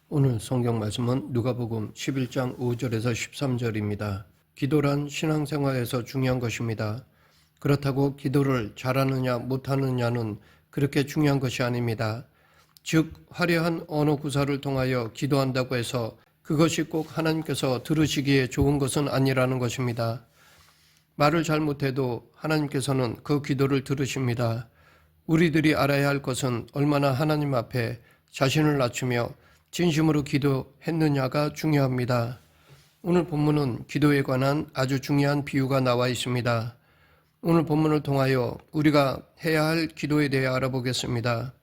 오늘 성경 말씀은 누가복음 11장 5절에서 13절입니다. 기도란 신앙생활에서 중요한 것입니다. 그렇다고 기도를 잘하느냐 못하느냐는 그렇게 중요한 것이 아닙니다. 즉 화려한 언어 구사를 통하여 기도한다고 해서 그것이 꼭 하나님께서 들으시기에 좋은 것은 아니라는 것입니다. 말을 잘 못해도 하나님께서는 그 기도를 들으십니다. 우리들이 알아야 할 것은 얼마나 하나님 앞에 자신을 낮추며 진심으로 기도했느냐가 중요합니다. 오늘 본문은 기도에 관한 아주 중요한 비유가 나와 있습니다. 오늘 본문을 통하여 우리가 해야 할 기도에 대해 알아보겠습니다.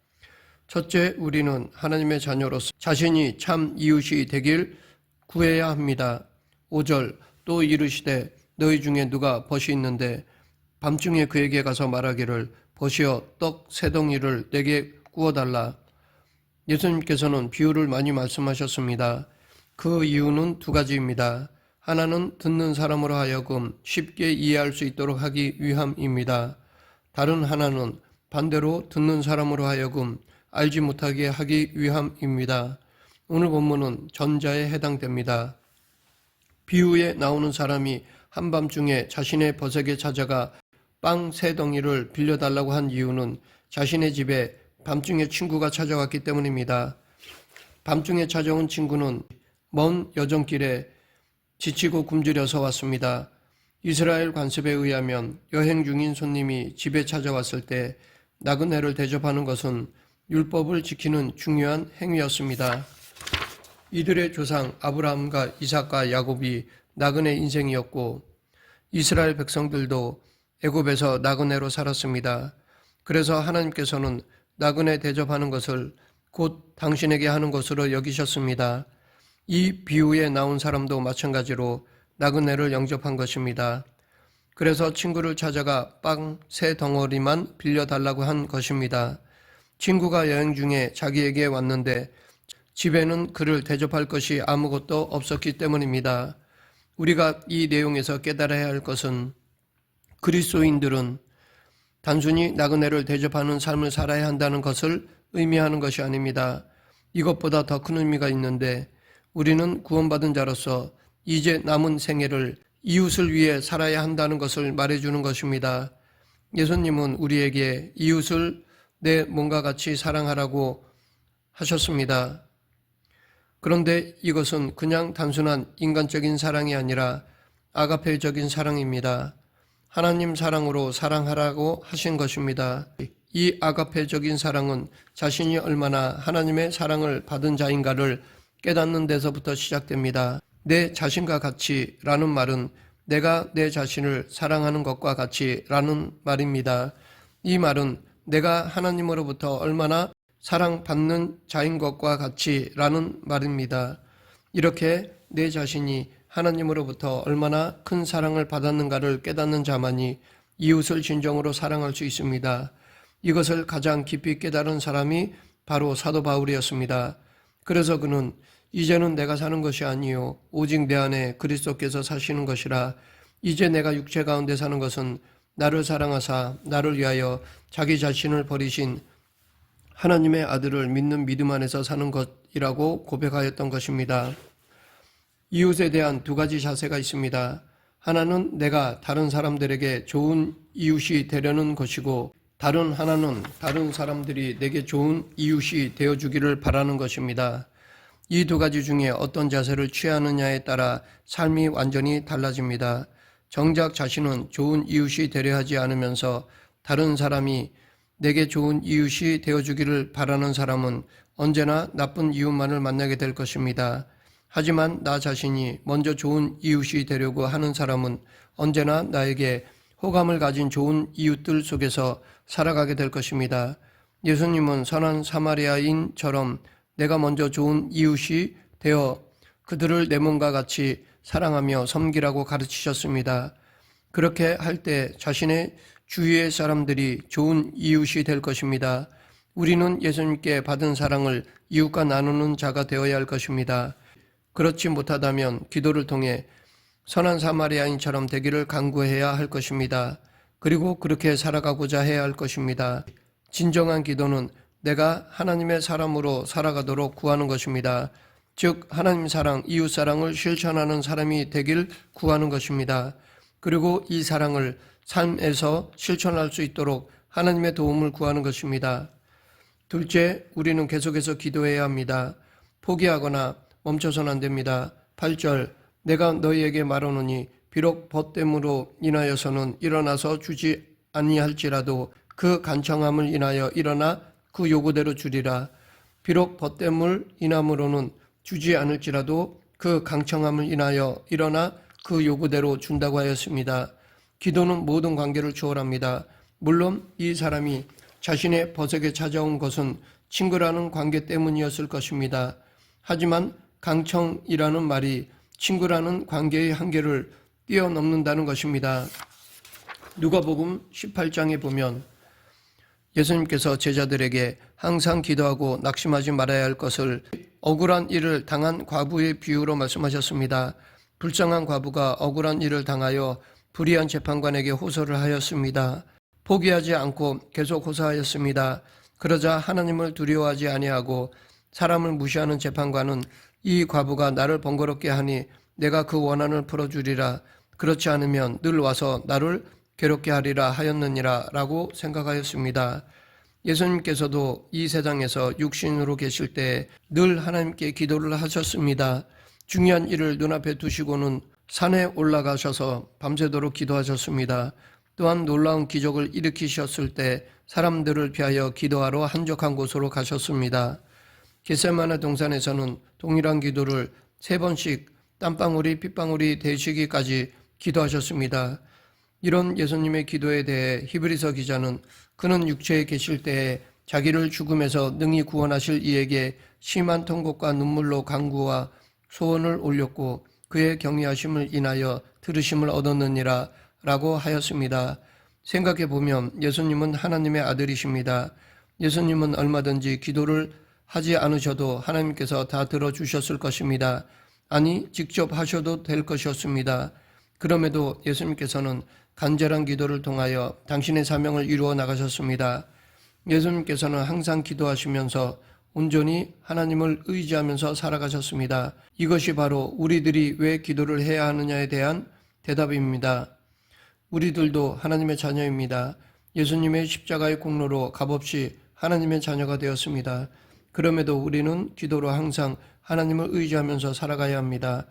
첫째, 우리는 하나님의 자녀로서 자신이 참 이웃이 되길 구해야 합니다. 5절, 또 이르시되 너희 중에 누가 벗이 있는데 밤중에 그에게 가서 말하기를 벗이여 떡 세 덩이를 내게 구워달라. 예수님께서는 비유를 많이 말씀하셨습니다. 그 이유는 두 가지입니다. 하나는 듣는 사람으로 하여금 쉽게 이해할 수 있도록 하기 위함입니다. 다른 하나는 반대로 듣는 사람으로 하여금 알지 못하게 하기 위함입니다. 오늘 본문은 전자에 해당됩니다. 비유에 나오는 사람이 한밤중에 자신의 벗에게 찾아가 빵 세 덩이를 빌려달라고 한 이유는 자신의 집에 밤중에 친구가 찾아왔기 때문입니다. 밤중에 찾아온 친구는 먼 여정길에 지치고 굶주려서 왔습니다. 이스라엘 관습에 의하면 여행 중인 손님이 집에 찾아왔을 때 나그네를 대접하는 것은 율법을 지키는 중요한 행위였습니다. 이들의 조상 아브라함과 이삭과 야곱이 나그네 인생이었고 이스라엘 백성들도 애굽에서 나그네로 살았습니다. 그래서 하나님께서는 나그네 대접하는 것을 곧 당신에게 하는 것으로 여기셨습니다. 이 비유에 나온 사람도 마찬가지로 나그네를 영접한 것입니다. 그래서 친구를 찾아가 빵 세 덩어리만 빌려달라고 한 것입니다. 친구가 여행 중에 자기에게 왔는데 집에는 그를 대접할 것이 아무것도 없었기 때문입니다. 우리가 이 내용에서 깨달아야 할 것은 그리스도인들은 단순히 나그네를 대접하는 삶을 살아야 한다는 것을 의미하는 것이 아닙니다. 이것보다 더 큰 의미가 있는데 우리는 구원받은 자로서 이제 남은 생애를 이웃을 위해 살아야 한다는 것을 말해주는 것입니다. 예수님은 우리에게 이웃을 내 몸과 같이 사랑하라고 하셨습니다. 그런데 이것은 그냥 단순한 인간적인 사랑이 아니라 아가페적인 사랑입니다. 하나님 사랑으로 사랑하라고 하신 것입니다. 이 아가페적인 사랑은 자신이 얼마나 하나님의 사랑을 받은 자인가를 깨닫는 데서부터 시작됩니다. 내 자신과 같이 라는 말은 내가 내 자신을 사랑하는 것과 같이 라는 말입니다. 이 말은 내가 하나님으로부터 얼마나 사랑받는 자인 것과 같이 라는 말입니다. 이렇게 내 자신이 하나님으로부터 얼마나 큰 사랑을 받았는가를 깨닫는 자만이 이웃을 진정으로 사랑할 수 있습니다. 이것을 가장 깊이 깨달은 사람이 바로 사도 바울이었습니다. 그래서 그는 이제는 내가 사는 것이 아니요 오직 내 안에 그리스도께서 사시는 것이라. 이제 내가 육체 가운데 사는 것은 나를 사랑하사 나를 위하여 자기 자신을 버리신 하나님의 아들을 믿는 믿음 안에서 사는 것이라고 고백하였던 것입니다. 이웃에 대한 두 가지 자세가 있습니다. 하나는 내가 다른 사람들에게 좋은 이웃이 되려는 것이고 다른 하나는 다른 사람들이 내게 좋은 이웃이 되어주기를 바라는 것입니다. 이 두 가지 중에 어떤 자세를 취하느냐에 따라 삶이 완전히 달라집니다. 정작 자신은 좋은 이웃이 되려 하지 않으면서 다른 사람이 내게 좋은 이웃이 되어주기를 바라는 사람은 언제나 나쁜 이웃만을 만나게 될 것입니다. 하지만 나 자신이 먼저 좋은 이웃이 되려고 하는 사람은 언제나 나에게 호감을 가진 좋은 이웃들 속에서 살아가게 될 것입니다. 예수님은 선한 사마리아인처럼 내가 먼저 좋은 이웃이 되어 그들을 내 몸과 같이 사랑하며 섬기라고 가르치셨습니다. 그렇게 할 때 자신의 주위의 사람들이 좋은 이웃이 될 것입니다. 우리는 예수님께 받은 사랑을 이웃과 나누는 자가 되어야 할 것입니다. 그렇지 못하다면 기도를 통해 선한 사마리아인처럼 되기를 간구해야 할 것입니다. 그리고 그렇게 살아가고자 해야 할 것입니다. 진정한 기도는 내가 하나님의 사람으로 살아가도록 구하는 것입니다. 즉 하나님 사랑, 이웃 사랑을 실천하는 사람이 되길 구하는 것입니다. 그리고 이 사랑을 삶에서 실천할 수 있도록 하나님의 도움을 구하는 것입니다. 둘째, 우리는 계속해서 기도해야 합니다. 포기하거나 멈춰서는 안 됩니다. 8절, 내가 너희에게 말하노니 비록 벗됨으로 인하여서는 일어나서 주지 아니할지라도 그 간청함을 인하여 일어나 그 요구대로 주리라. 비록 벗됨을 인함으로는 주지 않을지라도 그 강청함을 인하여 일어나 그 요구대로 준다고 하였습니다. 기도는 모든 관계를 초월합니다. 물론 이 사람이 자신의 벗에게 찾아온 것은 친구라는 관계 때문이었을 것입니다. 하지만 강청이라는 말이 친구라는 관계의 한계를 뛰어넘는다는 것입니다. 누가복음 18장에 보면 예수님께서 제자들에게 항상 기도하고 낙심하지 말아야 할 것을 억울한 일을 당한 과부의 비유로 말씀하셨습니다. 불쌍한 과부가 억울한 일을 당하여 불의한 재판관에게 호소를 하였습니다. 포기하지 않고 계속 호소하였습니다. 그러자 하나님을 두려워하지 아니하고 사람을 무시하는 재판관은 이 과부가 나를 번거롭게 하니 내가 그 원한을 풀어주리라. 그렇지 않으면 늘 와서 나를 괴롭게 하리라 하였느니라 라고 생각하였습니다. 예수님께서도 이 세상에서 육신으로 계실 때 늘 하나님께 기도를 하셨습니다. 중요한 일을 눈앞에 두시고는 산에 올라가셔서 밤새도록 기도하셨습니다. 또한 놀라운 기적을 일으키셨을 때 사람들을 피하여 기도하러 한적한 곳으로 가셨습니다. 겟세마네 동산에서는 동일한 기도를 3번씩 땀방울이 핏방울이 되시기까지 기도하셨습니다. 이런 예수님의 기도에 대해 히브리서 기자는 그는 육체에 계실 때에 자기를 죽음에서 능히 구원하실 이에게 심한 통곡과 눈물로 간구와 소원을 올렸고 그의 경외하심을 인하여 들으심을 얻었느니라 라고 하였습니다. 생각해 보면 예수님은 하나님의 아들이십니다. 예수님은 얼마든지 기도를 하지 않으셔도 하나님께서 다 들어주셨을 것입니다. 아니 직접 하셔도 될 것이었습니다. 그럼에도 예수님께서는 간절한 기도를 통하여 당신의 사명을 이루어 나가셨습니다. 예수님께서는 항상 기도하시면서 온전히 하나님을 의지하면서 살아가셨습니다. 이것이 바로 우리들이 왜 기도를 해야 하느냐에 대한 대답입니다. 우리들도 하나님의 자녀입니다. 예수님의 십자가의 공로로 값없이 하나님의 자녀가 되었습니다. 그럼에도 우리는 기도로 항상 하나님을 의지하면서 살아가야 합니다.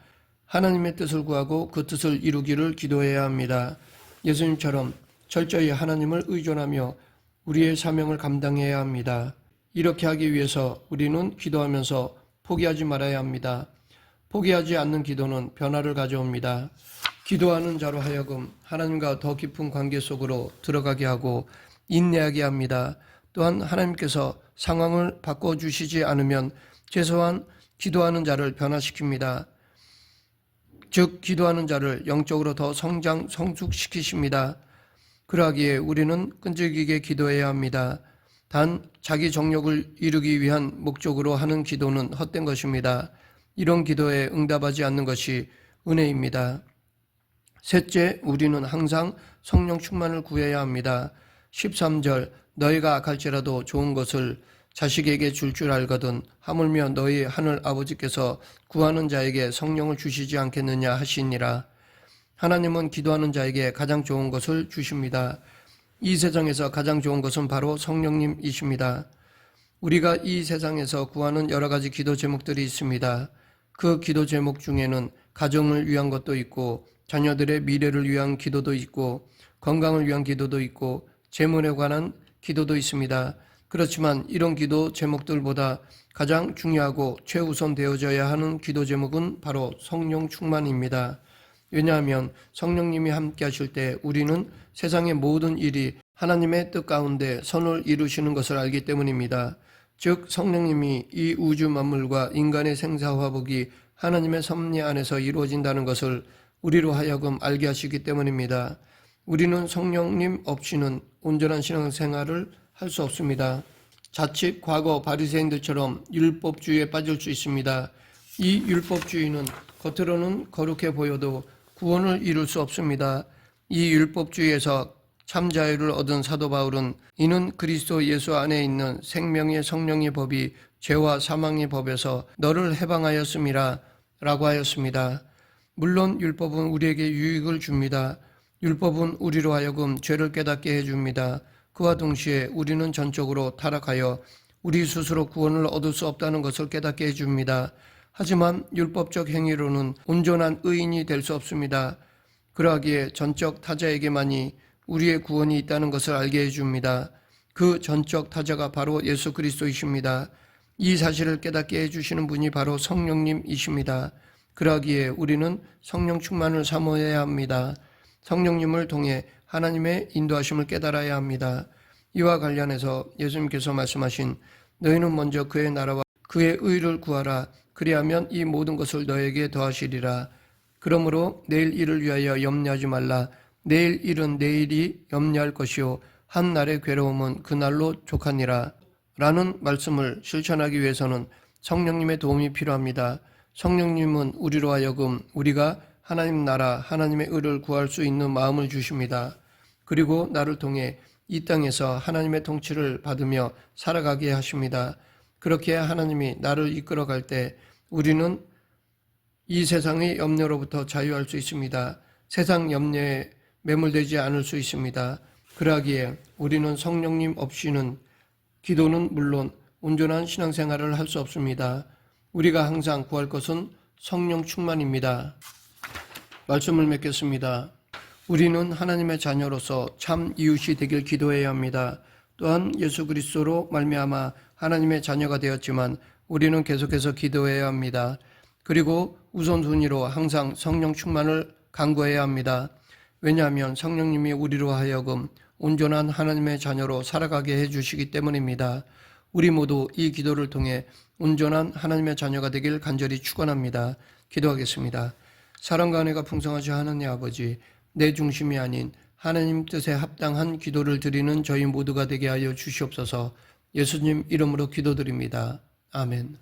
하나님의 뜻을 구하고 그 뜻을 이루기를 기도해야 합니다. 예수님처럼 철저히 하나님을 의존하며 우리의 사명을 감당해야 합니다. 이렇게 하기 위해서 우리는 기도하면서 포기하지 말아야 합니다. 포기하지 않는 기도는 변화를 가져옵니다. 기도하는 자로 하여금 하나님과 더 깊은 관계 속으로 들어가게 하고 인내하게 합니다. 또한 하나님께서 상황을 바꿔주시지 않으면 최소한 기도하는 자를 변화시킵니다. 즉 기도하는 자를 영적으로 더 성숙시키십니다. 그러하기에 우리는 끈질기게 기도해야 합니다. 단 자기 정욕을 이루기 위한 목적으로 하는 기도는 헛된 것입니다. 이런 기도에 응답하지 않는 것이 은혜입니다. 셋째, 우리는 항상 성령 충만을 구해야 합니다. 13절, 너희가 악할지라도 좋은 것을 자식에게 줄 알거든 하물며 너희 하늘 아버지께서 구하는 자에게 성령을 주시지 않겠느냐 하시니라. 하나님은 기도하는 자에게 가장 좋은 것을 주십니다. 이 세상에서 가장 좋은 것은 바로 성령님이십니다. 우리가 이 세상에서 구하는 여러 가지 기도 제목들이 있습니다. 그 기도 제목 중에는 가정을 위한 것도 있고 자녀들의 미래를 위한 기도도 있고 건강을 위한 기도도 있고 재물에 관한 기도도 있습니다. 그렇지만 이런 기도 제목들보다 가장 중요하고 최우선 되어져야 하는 기도 제목은 바로 성령 충만입니다. 왜냐하면 성령님이 함께 하실 때 우리는 세상의 모든 일이 하나님의 뜻 가운데 선을 이루시는 것을 알기 때문입니다. 즉 성령님이 이 우주 만물과 인간의 생사화복이 하나님의 섭리 안에서 이루어진다는 것을 우리로 하여금 알게 하시기 때문입니다. 우리는 성령님 없이는 온전한 신앙생활을 할 수 없습니다. 자칫 과거 바리새인들처럼 율법주의에 빠질 수 있습니다. 이 율법주의는 겉으로는 거룩해 보여도 구원을 이룰 수 없습니다. 이 율법주의에서 참 자유를 얻은 사도 바울은 이는 그리스도 예수 안에 있는 생명의 성령의 법이 죄와 사망의 법에서 너를 해방하였음이라 라고 하였습니다. 물론 율법은 우리에게 유익을 줍니다. 율법은 우리로 하여금 죄를 깨닫게 해줍니다. 그와 동시에 우리는 전적으로 타락하여 우리 스스로 구원을 얻을 수 없다는 것을 깨닫게 해줍니다. 하지만 율법적 행위로는 온전한 의인이 될 수 없습니다. 그러하기에 전적 타자에게만이 우리의 구원이 있다는 것을 알게 해줍니다. 그 전적 타자가 바로 예수 그리스도이십니다. 이 사실을 깨닫게 해주시는 분이 바로 성령님이십니다. 그러하기에 우리는 성령 충만을 사모해야 합니다. 성령님을 통해 하나님의 인도하심을 깨달아야 합니다. 이와 관련해서 예수님께서 말씀하신 너희는 먼저 그의 나라와 그의 의를 구하라. 그리하면 이 모든 것을 너에게 더하시리라. 그러므로 내일 일을 위하여 염려하지 말라. 내일 일은 내일이 염려할 것이요 한 날의 괴로움은 그날로 족하니라. 라는 말씀을 실천하기 위해서는 성령님의 도움이 필요합니다. 성령님은 우리로 하여금 우리가 하나님 나라, 하나님의 의를 구할 수 있는 마음을 주십니다. 그리고 나를 통해 이 땅에서 하나님의 통치를 받으며 살아가게 하십니다. 그렇게 하나님이 나를 이끌어갈 때 우리는 이 세상의 염려로부터 자유할 수 있습니다. 세상 염려에 매몰되지 않을 수 있습니다. 그러하기에 우리는 성령님 없이는 기도는 물론 온전한 신앙생활을 할 수 없습니다. 우리가 항상 구할 것은 성령 충만입니다. 말씀을 맺겠습니다. 우리는 하나님의 자녀로서 참 이웃이 되길 기도해야 합니다. 또한 예수 그리스도로 말미암아 하나님의 자녀가 되었지만 우리는 계속해서 기도해야 합니다. 그리고 우선순위로 항상 성령 충만을 간구해야 합니다. 왜냐하면 성령님이 우리로 하여금 온전한 하나님의 자녀로 살아가게 해주시기 때문입니다. 우리 모두 이 기도를 통해 온전한 하나님의 자녀가 되길 간절히 축원합니다. 기도하겠습니다. 사랑과 은혜가 풍성하신 하나님 아버지, 내 중심이 아닌 하나님 뜻에 합당한 기도를 드리는 저희 모두가 되게 하여 주시옵소서. 예수님 이름으로 기도드립니다. 아멘.